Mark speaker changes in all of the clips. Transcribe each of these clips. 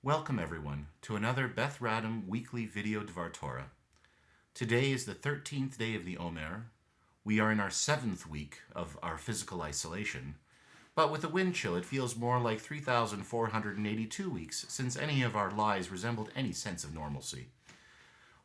Speaker 1: Welcome everyone to another Beth Radham weekly video Dvar Torah. Today is the 13th day of the Omer. We are in our 7th week of our physical isolation, but with the wind chill it feels more like 3,482 weeks since any of our lives resembled any sense of normalcy.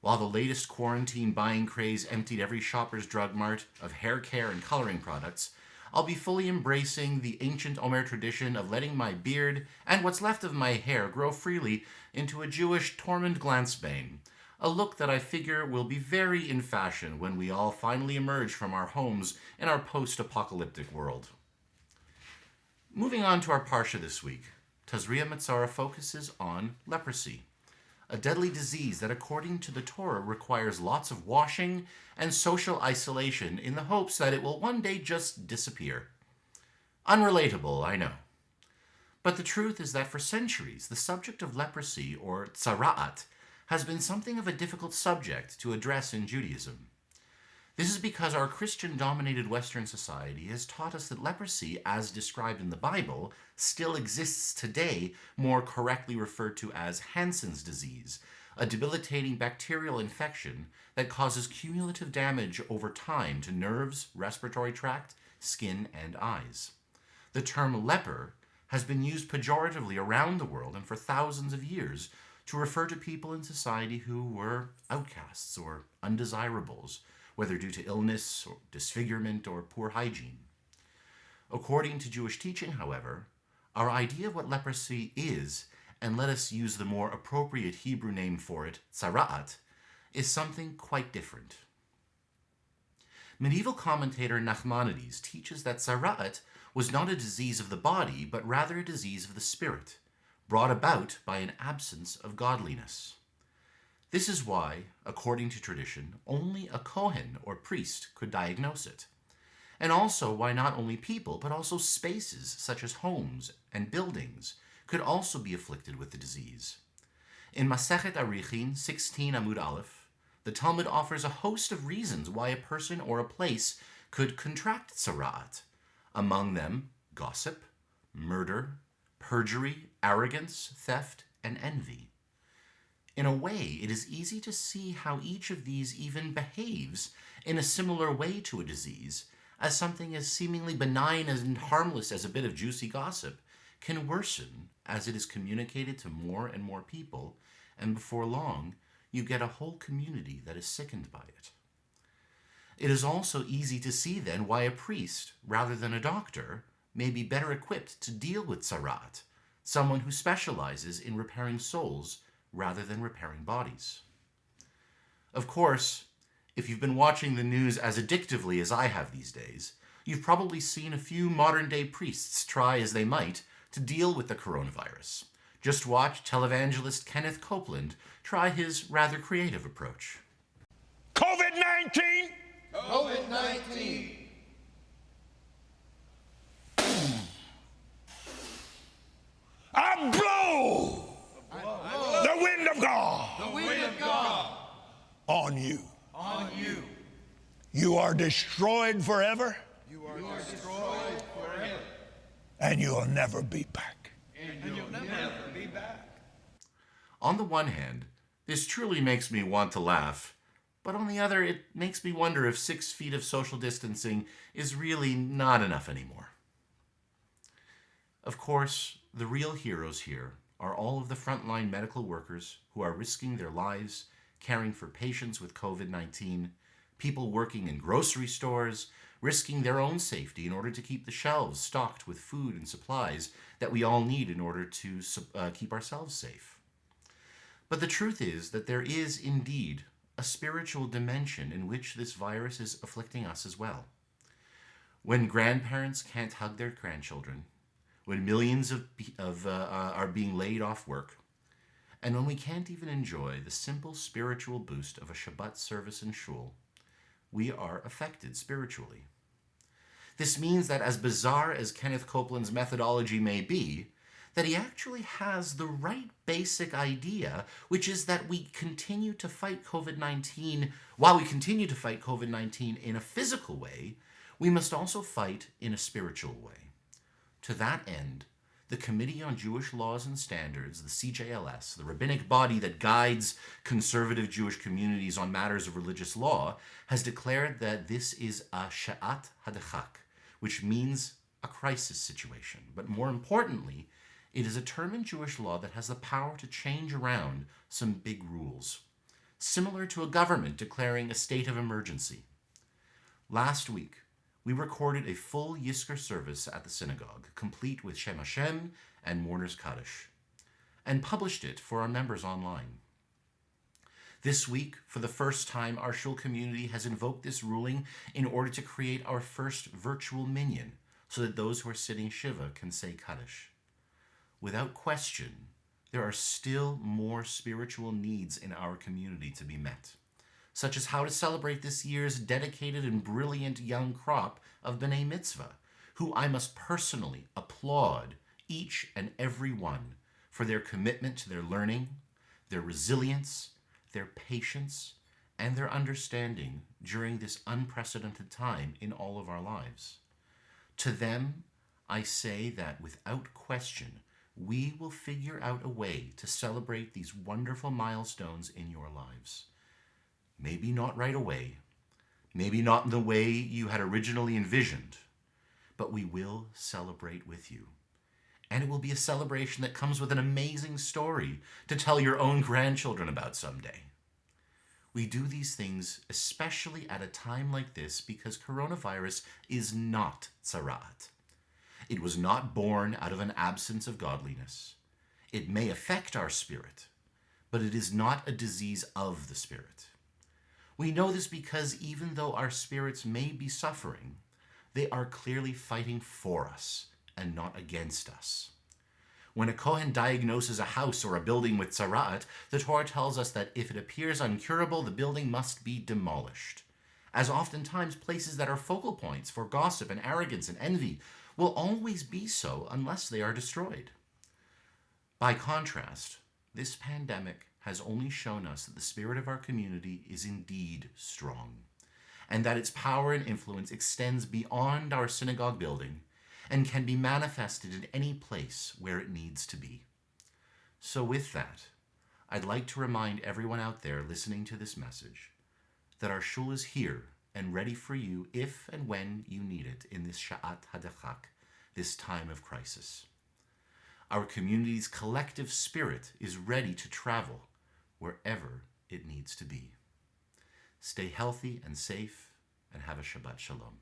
Speaker 1: While the latest quarantine buying craze emptied every shopper's drug mart of hair care and coloring products, I'll be fully embracing the ancient Omer tradition of letting my beard and what's left of my hair grow freely into a Jewish Tormund Glansbane, a look that I figure will be very in fashion when we all finally emerge from our homes in our post-apocalyptic world. Moving on to our parsha this week, Tazriah-Metzarah focuses on leprosy, a deadly disease that according to the Torah requires lots of washing and social isolation in the hopes that it will one day just disappear. Unrelatable, I know. But the truth is that for centuries, the subject of leprosy, or Tzara'at, has been something of a difficult subject to address in Judaism. This is because our Christian-dominated Western society has taught us that leprosy, as described in the Bible, still exists today, more correctly referred to as Hansen's disease, a debilitating bacterial infection that causes cumulative damage over time to nerves, respiratory tract, skin, and eyes. The term leper has been used pejoratively around the world and for thousands of years to refer to people in society who were outcasts or undesirables, whether due to illness, or disfigurement, or poor hygiene. According to Jewish teaching, however, our idea of what leprosy is, and let us use the more appropriate Hebrew name for it, Tzara'at, is something quite different. Medieval commentator Nachmanides teaches that Tzara'at was not a disease of the body, but rather a disease of the spirit, brought about by an absence of godliness. This is why, according to tradition, only a Kohen or priest could diagnose it, and also why not only people, but also spaces such as homes and buildings could also be afflicted with the disease. In Masechet Arichin 16 Amud Aleph, the Talmud offers a host of reasons why a person or a place could contract Tzara'at, among them gossip, murder, perjury, arrogance, theft, and envy. In a way, it is easy to see how each of these even behaves in a similar way to a disease, as something as seemingly benign and harmless as a bit of juicy gossip can worsen as it is communicated to more and more people, and before long, you get a whole community that is sickened by it. It is also easy to see then why a priest, rather than a doctor, may be better equipped to deal with Tzara'at, someone who specializes in repairing souls rather than repairing bodies. Of course, if you've been watching the news as addictively as I have these days, you've probably seen a few modern-day priests try as they might to deal with the coronavirus. Just watch televangelist Kenneth Copeland try his rather creative approach.
Speaker 2: COVID-19!
Speaker 3: COVID-19!
Speaker 2: I blow the wind of God
Speaker 3: The wind of God
Speaker 2: on you.
Speaker 3: on you.
Speaker 2: You are destroyed forever,
Speaker 3: You are destroyed forever,
Speaker 2: and you'll never be back.
Speaker 3: and you'll never be back.
Speaker 1: On the one hand, this truly makes me want to laugh, but on the other, it makes me wonder if 6 feet of social distancing is really not enough anymore. Of course, the real heroes here are all of the frontline medical workers who are risking their lives caring for patients with COVID-19, people working in grocery stores, risking their own safety in order to keep the shelves stocked with food and supplies that we all need in order to keep ourselves safe. But the truth is that there is indeed a spiritual dimension in which this virus is afflicting us as well. When grandparents can't hug their grandchildren, when millions are being laid off work, and when we can't even enjoy the simple spiritual boost of a Shabbat service in shul, we are affected spiritually. This means that as bizarre as Kenneth Copeland's methodology may be, that he actually has the right basic idea, which is that we continue to fight COVID-19. While we continue to fight COVID-19 in a physical way, we must also fight in a spiritual way. To that end, the Committee on Jewish Laws and Standards, the CJLS, the rabbinic body that guides conservative Jewish communities on matters of religious law, has declared that this is a Tzara'at hadachak, which means a crisis situation. But more importantly, it is a term in Jewish law that has the power to change around some big rules, similar to a government declaring a state of emergency. Last week, we recorded a full Yizkor service at the synagogue, complete with Shem Hashem and Mourner's Kaddish, and published it for our members online. This week, for the first time, our shul community has invoked this ruling in order to create our first virtual minyan, so that those who are sitting Shiva can say Kaddish. Without question, there are still more spiritual needs in our community to be met, such as how to celebrate this year's dedicated and brilliant young crop of B'nai Mitzvah, who I must personally applaud each and every one for their commitment to their learning, their resilience, their patience, and their understanding during this unprecedented time in all of our lives. To them, I say that without question, we will figure out a way to celebrate these wonderful milestones in your lives. Maybe not right away, maybe not in the way you had originally envisioned, but we will celebrate with you. And it will be a celebration that comes with an amazing story to tell your own grandchildren about someday. We do these things especially at a time like this because coronavirus is not Tzara'at. It was not born out of an absence of godliness. It may affect our spirit, but it is not a disease of the spirit. We know this because even though our spirits may be suffering, they are clearly fighting for us and not against us. When a Kohen diagnoses a house or a building with Tzara'at, the Torah tells us that if it appears uncurable, the building must be demolished. As oftentimes places that are focal points for gossip and arrogance and envy will always be so unless they are destroyed. By contrast, this pandemic has only shown us that the spirit of our community is indeed strong, and that its power and influence extends beyond our synagogue building and can be manifested in any place where it needs to be. So with that, I'd like to remind everyone out there listening to this message that our shul is here and ready for you if and when you need it in this Tzara'at hadachak, this time of crisis. Our community's collective spirit is ready to travel wherever it needs to be. Stay healthy and safe, and have a Shabbat Shalom.